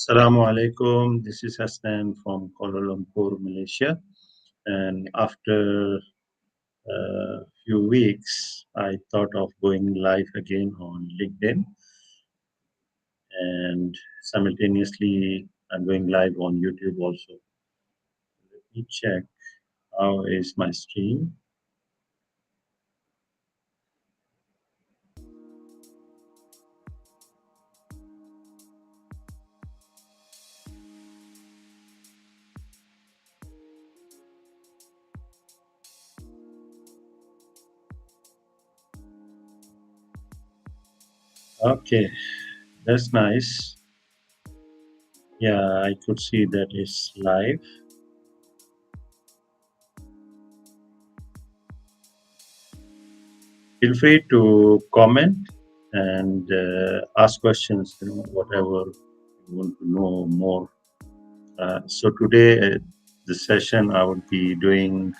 Assalamu alaikum. This is Hassan from Kuala Lumpur, Malaysia. And after a few weeks, I thought of going live again on LinkedIn. And simultaneously, I'm going live on YouTube also. Let me check how is my stream. Okay, that's nice. Yeah, I could see that it's live. Feel free to comment and ask questions, whatever you want to know more. So today, the session I would be doing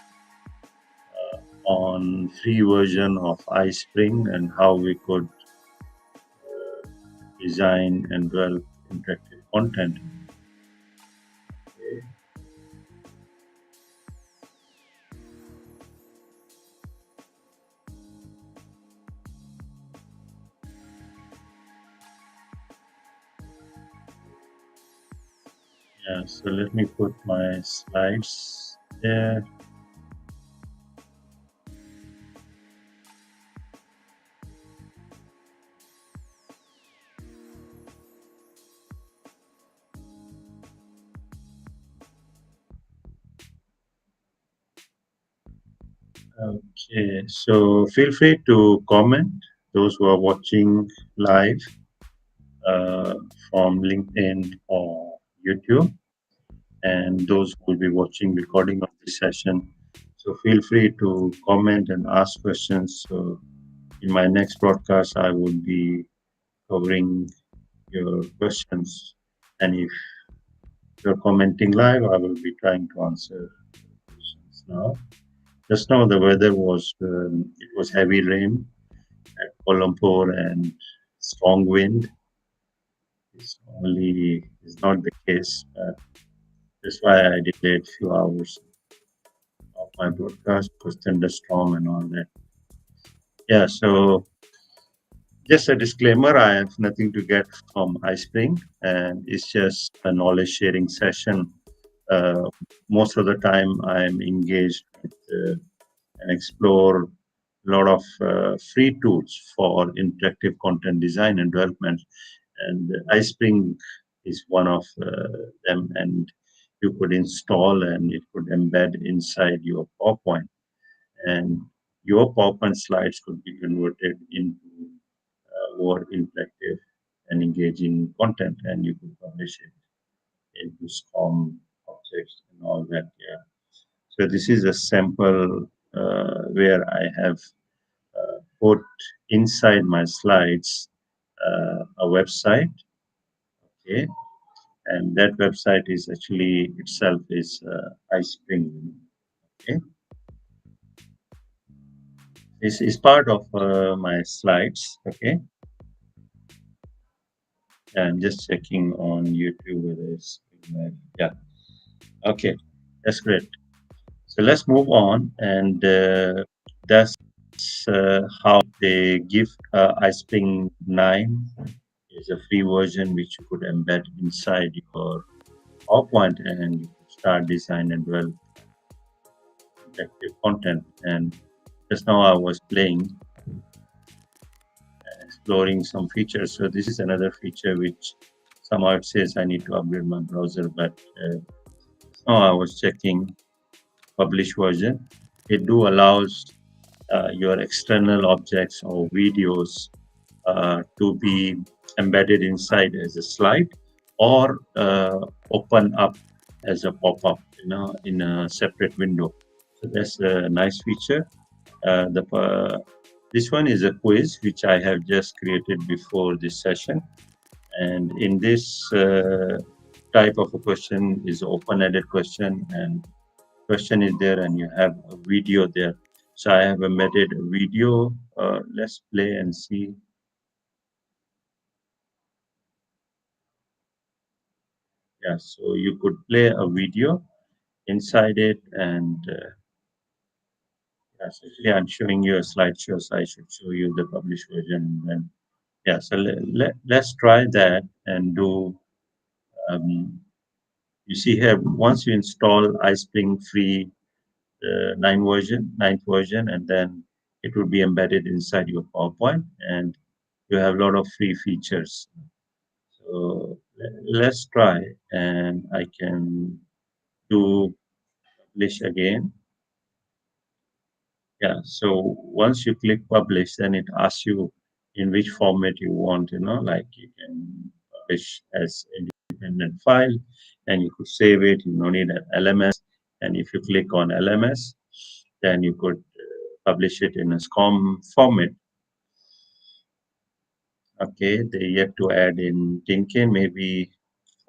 on free version of iSpring and how we could design and develop interactive content. Yeah, so let me put my slides there. Okay, so feel free to comment, those who are watching live uh, from LinkedIn or YouTube, and those who will be watching recording of this session. So feel free to comment and ask questions. So in my next broadcast, I will be covering your questions. And if you're commenting live, I will be trying to answer questions now. Just now, the weather was it was heavy rain at Kuala Lumpur and strong wind. It's not the case. That's why I delayed a few hours of my broadcast because thunderstorm and all that. Yeah, so just a disclaimer, I have nothing to get from iSpring, and it's just a knowledge sharing session. Most of the time, I'm engaged with and explore a lot of free tools for interactive content design and development. And iSpring is one of them, and you could install and it could embed inside your PowerPoint. And your PowerPoint slides could be converted into more interactive and engaging content, and you could publish it into SCOM objects and all that. Yeah. So this is a sample where I have put inside my slides a website. Okay, and that website is actually itself is iSpring. Okay, this is part of my slides. Okay, I'm just checking on YouTube whether it's yeah. Okay, that's great. So let's move on, and that's how they give iSpring 9 is a free version which you could embed inside your PowerPoint and you could start design and develop interactive content. And just now I was playing, exploring some features. So this is another feature which somehow it says I need to upgrade my browser, but now I was checking publish version. It do allows your external objects or videos to be embedded inside as a slide or open up as a pop-up, in a separate window. So that's a nice feature. This one is a quiz which I have just created before this session, and in this type of a question is open-ended question, and question is there, and you have a video there. So I have embedded a video. Let's play and see. Yeah, so you could play a video inside it, and yeah, so actually I'm showing you a slideshow, so I should show you the published version. And then, yeah, so let's try that and do. Um, you see here, once you install iSpring free ninth version, and then it will be embedded inside your PowerPoint, and you have a lot of free features. So let's try, and I can do publish again. Yeah, so once you click publish, then it asks you in which format you want, like you can publish as independent file, and you could save it. You don't need an LMS. And if you click on LMS, then you could publish it in a SCOM format. Okay, they yet to add in Tinkin. Maybe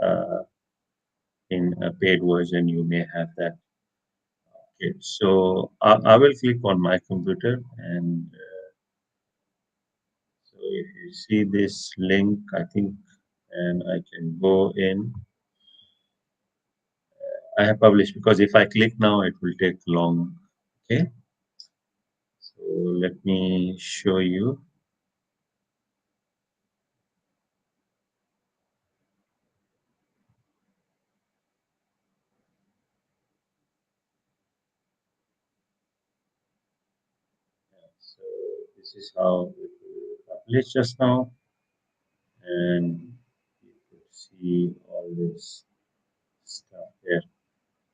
uh, in a paid version, you may have that. Okay, so I will click on my computer, and so if you see this link, I think, and I can go in. I have published because if I click now, it will take long. Okay, so let me show you. So this is how it will publish just now, and you could see all this stuff there.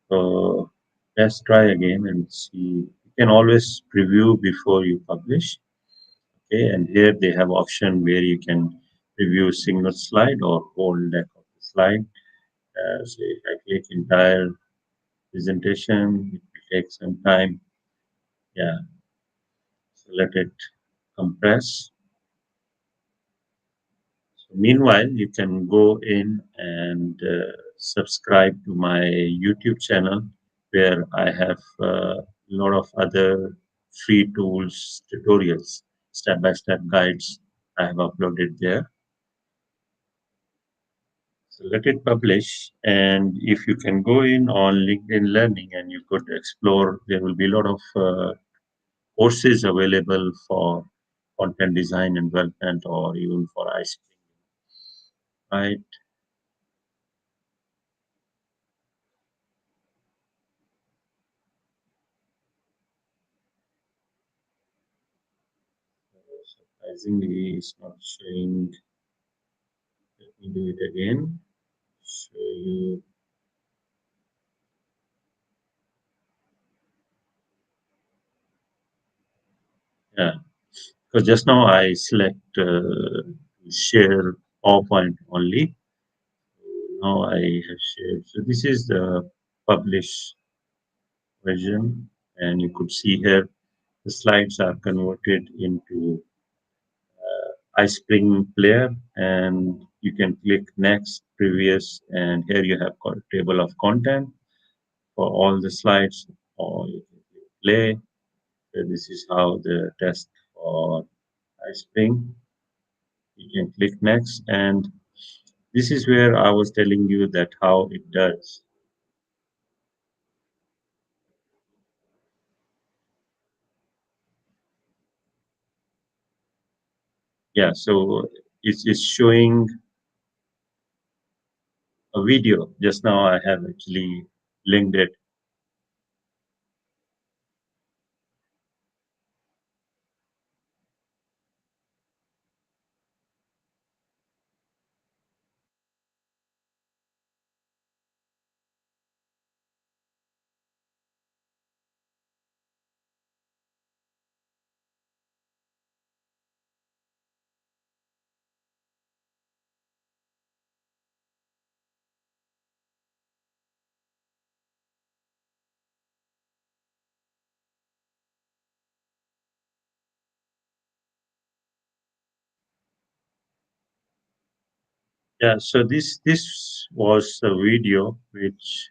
So let's try again and see. You can always preview before you publish. Okay, and here they have option where you can preview single slide or whole deck of the slide. So if I click entire presentation, it will take some time. Yeah, so let it compress. So meanwhile, you can go in and subscribe to my YouTube channel where I have a lot of other free tools, tutorials, step-by-step guides I have uploaded there. So let it publish. And if you can go in on LinkedIn Learning and you could explore, there will be a lot of courses available for content design and development or even for iSpring. Right. Surprisingly, it's not showing. Let me do it again. Show you. Yeah. Because just now I select share PowerPoint only. Now I have shared. So this is the published version, and you could see here the slides are converted into iSpring player, and you can click next, previous, and here you have got table of content for all the slides, or you can click play. So this is how the test for iSpring. You can click next, and this is where I was telling you that how it does. Yeah, so it's showing a video. Just now I have actually linked it. Yeah, so this was a video which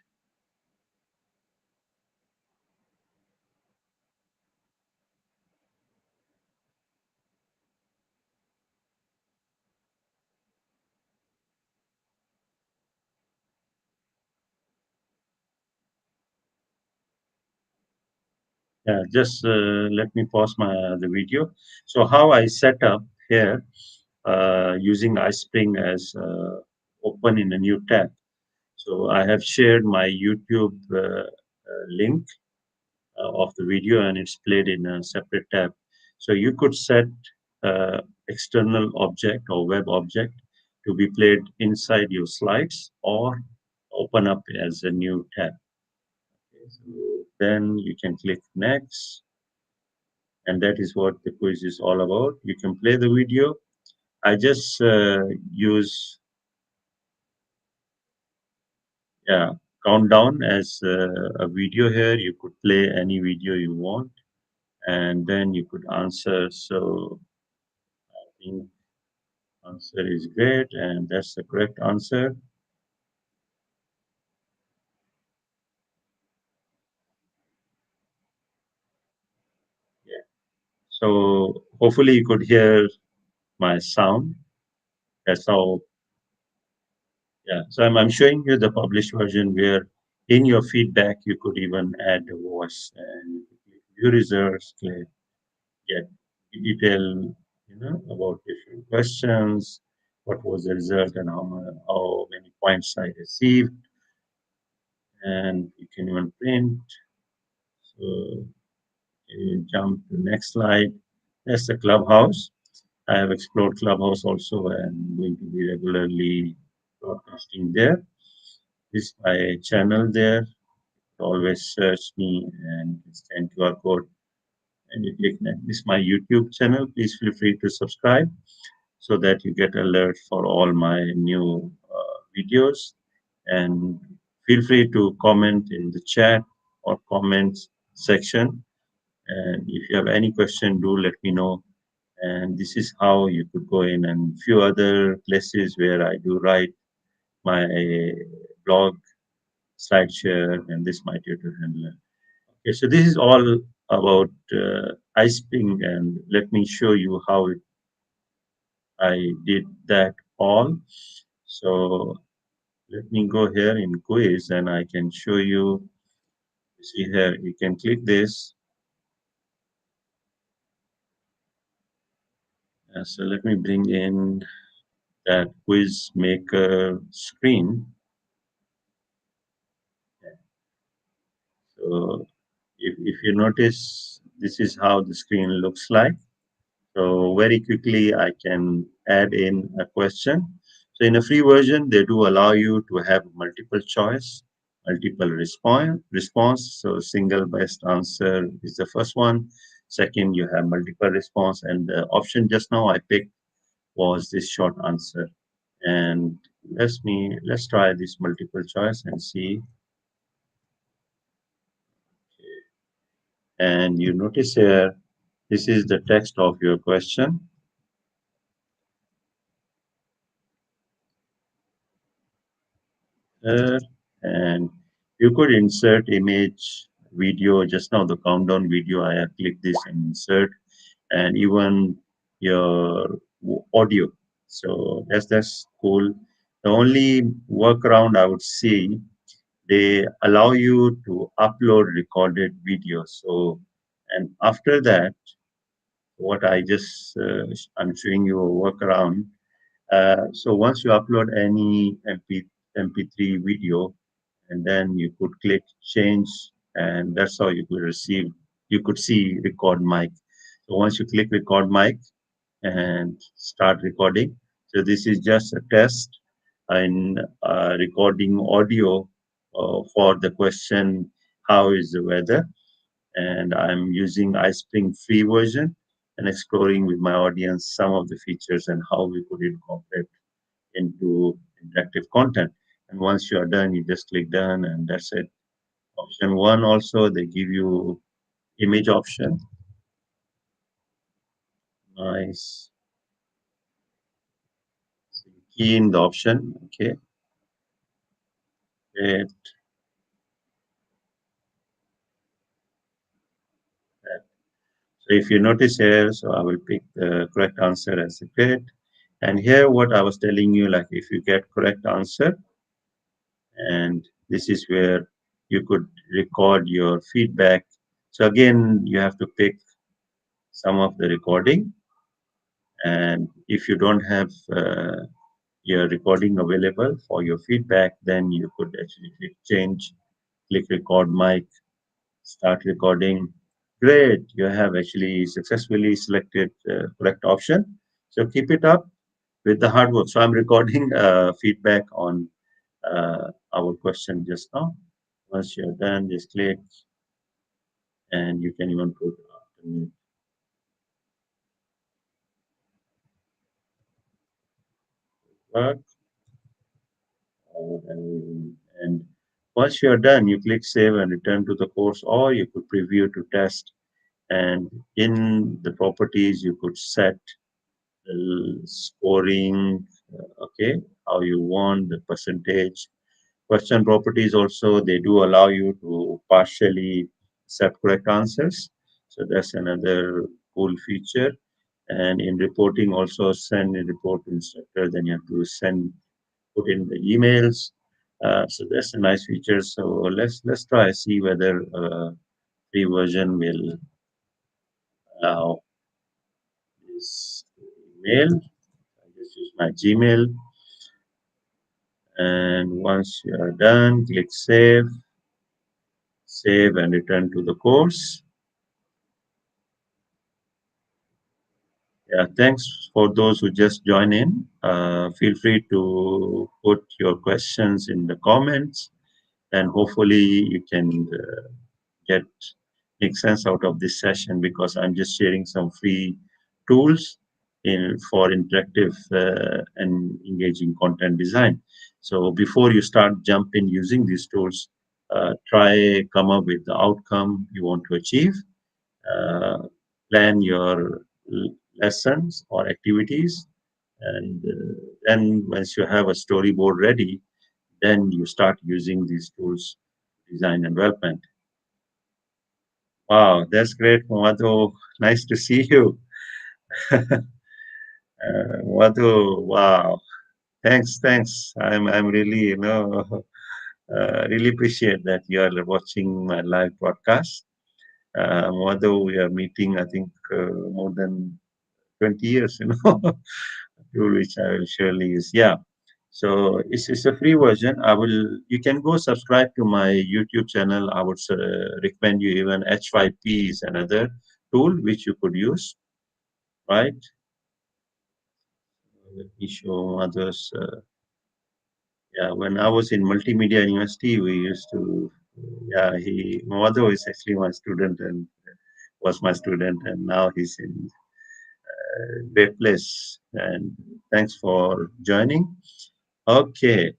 Yeah, just let me pause the video. So how I set up here using iSpring as open in a new tab. So I have shared my YouTube link of the video and it's played in a separate tab. So you could set external object or web object to be played inside your slides or open up as a new tab. Okay, so then you can click next, and that is what the quiz is all about. You can play the video. I just use yeah countdown as a video here. You could play any video you want, and then you could answer. So I think answer is great, and that's the correct answer. Yeah. So hopefully you could hear my sound. That's how. Yeah. So I'm showing you the published version where in your feedback you could even add a voice and you could click view results, click get detail, about different questions, what was the result and how many points I received, and you can even print. So you jump to next slide. That's the Clubhouse. I have explored Clubhouse also and going to be regularly broadcasting there. This is my channel there. Always search me and scan QR code and you click next. This is my YouTube channel. Please feel free to subscribe so that you get alert for all my new videos. And feel free to comment in the chat or comments section. And if you have any question, do let me know. And this is how you could go in and few other places where I do write my blog, SlideShare, and this my tutor handler. Okay, so this is all about iSpring, and let me show you how I did that all. So let me go here in quiz and I can show you. See here, you can click this. So let me bring in that quiz maker screen. So if you notice, this is how the screen looks like. So very quickly, I can add in a question. So in a free version, they do allow you to have multiple choice, multiple response. So single best answer is the first one. Second, you have multiple response, and the option just now I picked was this short answer. And let's try this multiple choice and see. And you notice here, this is the text of your question. uh, and you could insert image, video. Just now the countdown video, I have clicked this and insert, and even your audio. So that's cool. The only workaround I would see, they allow you to upload recorded video. So, and after that, what I just I'm showing you a workaround. So once you upload any MP3 video, and then you could click change, and that's how you could see record mic. So once you click record mic and start recording, so this is just a test in recording audio for the question, how is the weather? And I'm using iSpring free version and exploring with my audience some of the features and how we could incorporate into interactive content. And once you are done, you just click done and that's it. Option one also, they give you image option. Nice. So you key in the option. Okay. Great. So if you notice here, so I will pick the correct answer as a great. And here, what I was telling you, like if you get correct answer, and this is where you could record your feedback. So again, you have to pick some of the recording, and if you don't have your recording available for your feedback, then you could actually click change, click record mic, start recording. Great, you have actually successfully selected correct option. So keep it up with the hard work. So I'm recording feedback on our question just now. Once you're done, just click, and you can even put work. And once you're done, you click save and return to the course, or you could preview to test. And in the properties, you could set the scoring, okay, how you want the percentage. Question properties also, they do allow you to partially accept correct answers. So that's another cool feature. And in reporting, also send a report to instructor, then you have to send put in the emails. So that's a nice feature. So let's try see whether free version will allow this email. I just use my Gmail, and once you are done, click save, and return to the course. Yeah, thanks for those who just join in. Feel free to put your questions in the comments, and hopefully you can get make sense out of this session, because I'm just sharing some free tools for interactive and engaging content design. So before you start jumping using these tools, try come up with the outcome you want to achieve. Uh, Plan your lessons or activities, and then once you have a storyboard ready, then you start using these tools, design and development. Wow, that's great, Madhu. Nice to see you. Madhu, wow. Thanks. I'm really, really appreciate that you are watching my live broadcast. Madhu, we are meeting, I think, more than 20 years, tool which I will surely use. Yeah. So it's a free version. You can go subscribe to my YouTube channel. I would recommend you even H5P is another tool which you could use, right? Let me show others. Yeah, when I was in multimedia university, we used to, yeah, Mother is actually my student and was my student, and now he's in great place. And thanks for joining. Okay,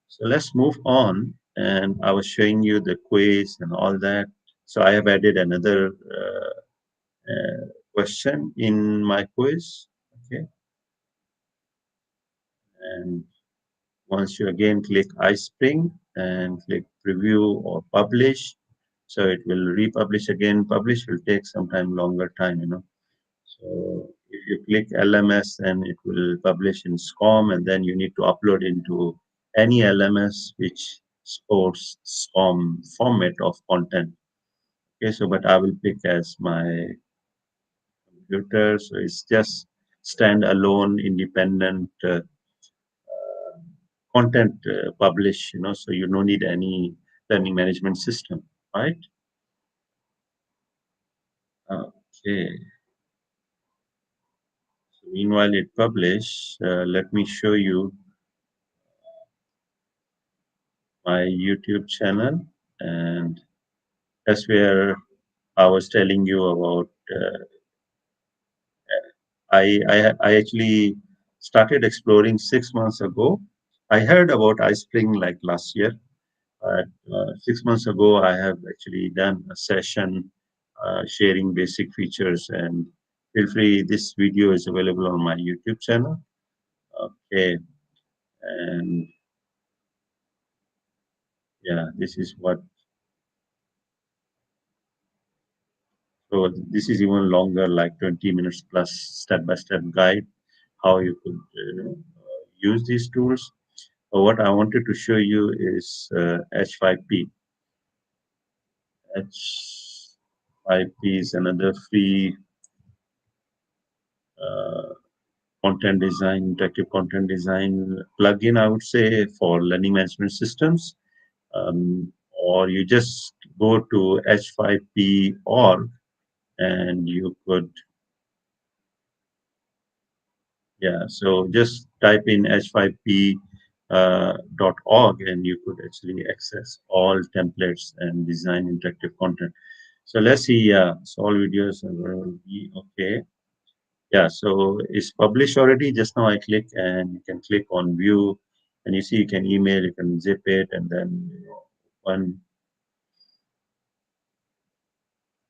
so let's move on. And I was showing you the quiz and all that. So I have added another question in my quiz. Okay, and once you again click iSpring and click preview or publish, so it will republish again. Publish will take some time, longer time. So if you click LMS, then it will publish in SCOM, and then you need to upload into any LMS which supports SCOM format of content. Okay, so but I will pick as my computer, so it's just stand-alone, independent content publish. So you don't need any learning management system, right? Okay. So meanwhile, it publish. Let me show you my YouTube channel, and that's where I was telling you about. I actually started exploring 6 months ago. I heard about iSpring like last year, but 6 months ago I have actually done a session sharing basic features. And feel free, this video is available on my YouTube channel. Okay, and yeah, this is what. So this is even longer, like 20 minutes plus step-by-step guide how you could use these tools. But what I wanted to show you is H5P. H5P is another free uh, content design, interactive content design plugin, I would say, for learning management systems. Or you just go to h5p.org and you could, yeah, so just type in h5p .org and you could actually access all templates and design interactive content. So let's see, yeah, so all videos are already okay. Yeah, so it's published already. Just now I click and you can click on view and you see you can email, you can zip it and then one,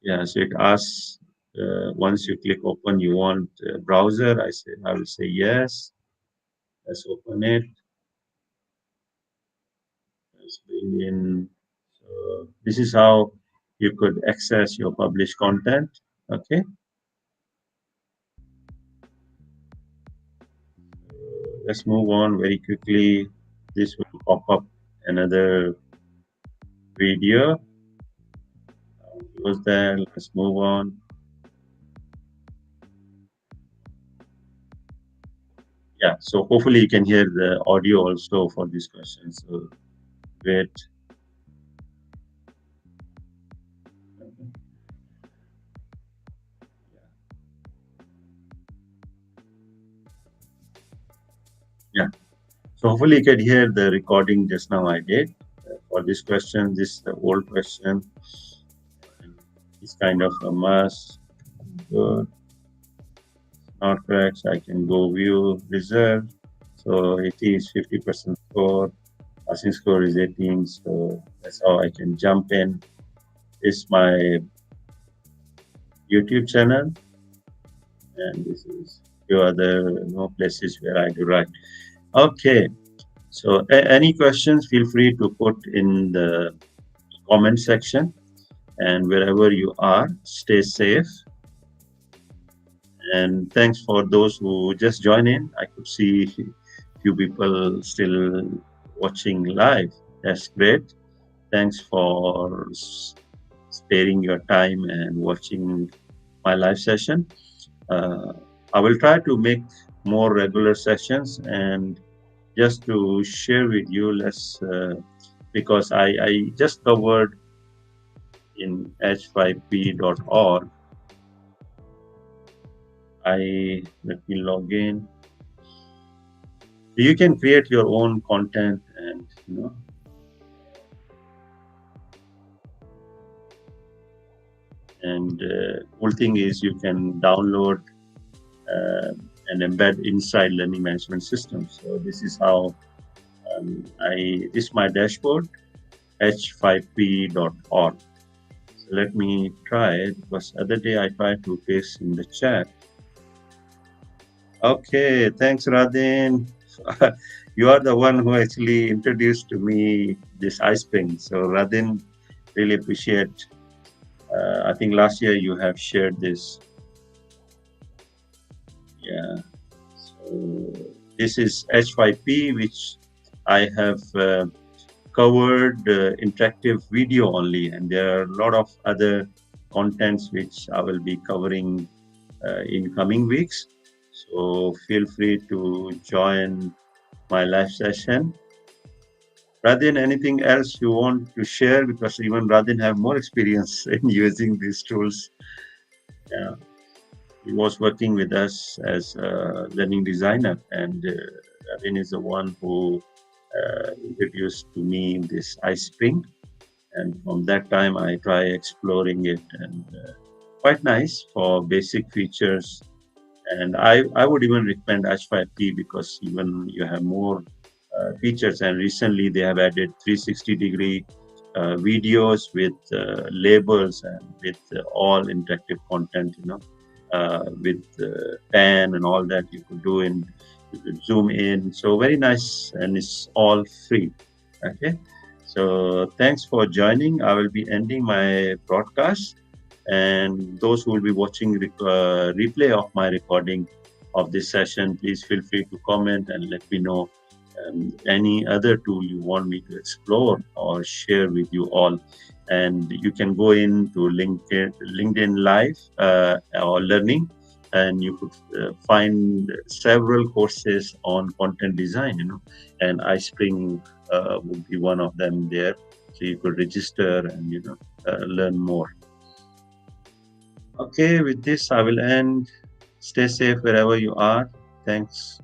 yeah, so it asks once you click open, you want browser. I will say yes. Let's open it. Let's bring in. So this is how you could access your published content. Okay, let's move on very quickly. This will pop up another video. Close there. Let's move on. Yeah, so hopefully you can hear the audio also for this question. So wait. Yeah. So hopefully you can hear the recording just now I did for this question. This is the old question. It's kind of a must. Good. Not correct. So I can go view reserve. So it is 50% score. Passing score is 18. So that's how I can jump in. It's my YouTube channel. And this is few other places where I do write. Okay. So any questions, feel free to put in the comment section. And wherever you are, stay safe. And thanks for those who just join in. I could see few people still watching live. That's great. Thanks for sparing your time and watching my live session. Uh, I will try to make more regular sessions and just to share with you less because I just covered in h5p.org. Let me log in. You can create your own content and and whole thing is you can download uh, and embed inside learning management systems. So this is how this is my dashboard h5p.org. So let me try it because other day I tried to paste in the chat. Okay, thanks Radin. You are the one who actually introduced to me this iSpring. So Radin, really appreciate. I think last year you have shared this. Yeah. So this is H5P, which I have covered interactive video only, and there are a lot of other contents which I will be covering in coming weeks. So feel free to join my live session. Radin, anything else you want to share? Because even Radin have more experience in using these tools. Yeah. He was working with us as a learning designer, and Radin is the one who introduced to me this iSpring. And from that time, I try exploring it, and quite nice for basic features. And I would even recommend H5P because even you have more features. And recently, they have added 360-degree videos with labels and with all interactive content. With pen and all that you could do in, you could zoom in. So very nice, and it's all free. Okay. So thanks for joining. I will be ending my broadcast, and those who will be watching replay of my recording of this session, please feel free to comment and let me know any other tool you want me to explore or share with you all. and you can go into LinkedIn Live or Learning, and you could find several courses on content design, and iSpring would be one of them there. So you could register and learn more. Okay, with this I will end. Stay safe wherever you are. Thanks.